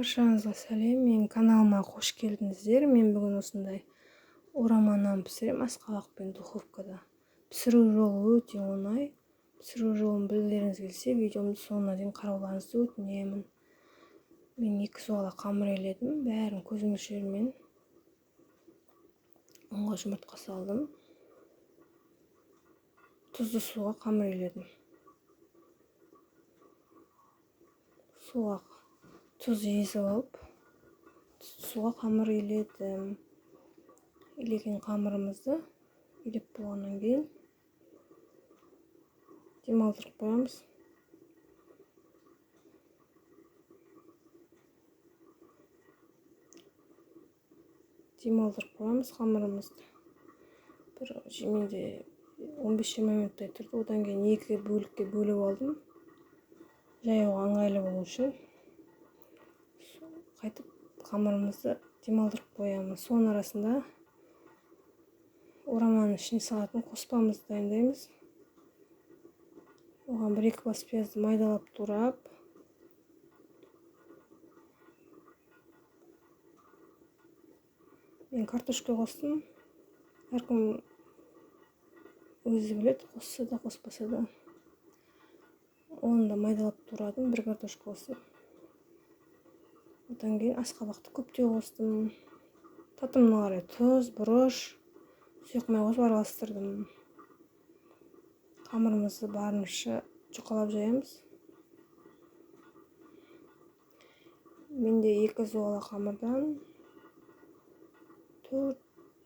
Баршаңызға сәлем, менің каналыма қош келдіңіздер. Мен бүгін осындай орама нан пісірем, асқабақпен духовкада. Пісіру жолы өте оңай. Пісіру жолын білгілеріңіз келсе, видеомды соңына дейін қарауларыңызды өтінемін. Мен 2 суала қамыр еледім, бәрін көз мөлшерімен ұнға жұмыртқа салдым. Тұзды суға қамыр еледім. Суға тұз езіп алып, суға қамыр еледім. Елеген қамырымызды елеп болғаннан кейін демалдырып қоямыз. Демалдырып қоямыз қамырымызды. Бір менде 15-20 минуттай тұрды. Одан кейін 2 бөлікке бөліп алдым. Жаюға ыңғайлы болу үшін. Қайтып қамырымызды демалдырып қоямыз. Соның арасында ораманың ішіне салатын қоспамызды дайындаймыз. Оған 1-2 бас пиязды майдалап турап, мен картошка қостым. Әркім өзі біледі, қосса да қоспаса да. Оны да майдалап турадым, 1 картошка қостым. Одан кейін асқабақты көптеу қостым. Татымына қарай тұз, бұрыш, сұйық май қосып араластырдым. Қамырымызды барынша жұқалап жаямыз. Менде 2 зуала қамырдан 4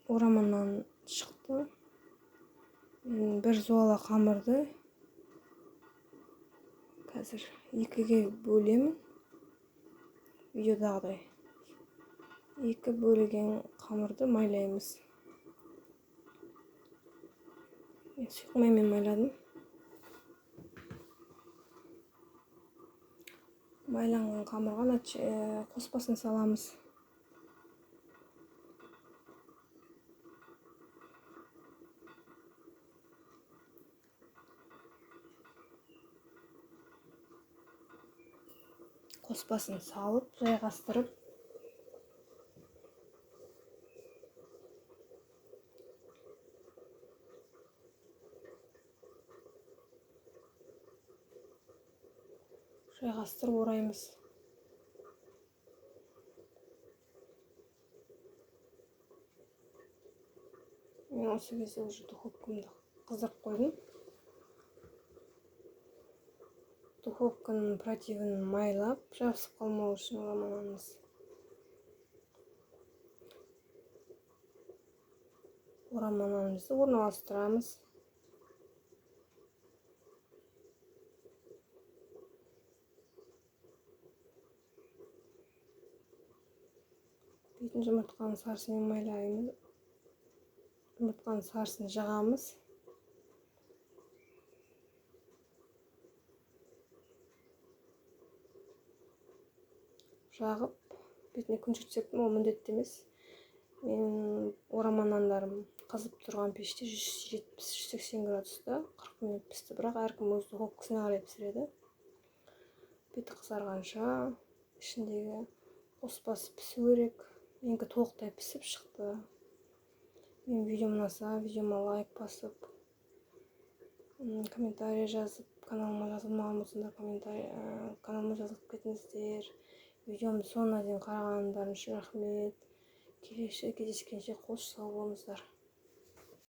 орама нан шықты. Мен 1 зуала қамырды қазір 2-ге бөлемін. Видеодағыдай 2 бөлеген қамырды майлаймыз. Мен сұйық маймен майладым. Майланған қамырға қоспасын саламыз. Қоспасын салып, жайғастырып, ораймыз. Мен осы кезде уже духовкамды қыздырып қойдым. Духовканың противнін майлап, жабысып қалмау үшін орама нанымыз. Орама нанымызды орналастырамыз. Бетін жұмыртқаның сарысымен майлаймыз. Жұмыртқаның сарысын жағамыз. Жағып, бетіне күн жүртсектім, ол міндетті емес. Мен орама нандарым қызып тұрған пеште 170-180 градуста 40 минут пісті. Бірақ әркім өз духовкасына қарай пісіреді. Беті қызарғанша ішіндегі қоспасы пісу керек. Менікі толықтай пісіп шықты. Мен видеом ұнаса, видеома лайк басып, комментарий жазып, каналыма жазылмаған болсаңдар каналыма жазылып кетіңіздер. Видеомды соңына дейін қарағандарың үшін рахмет. Келесі кездескенше қош сау болыңыздар.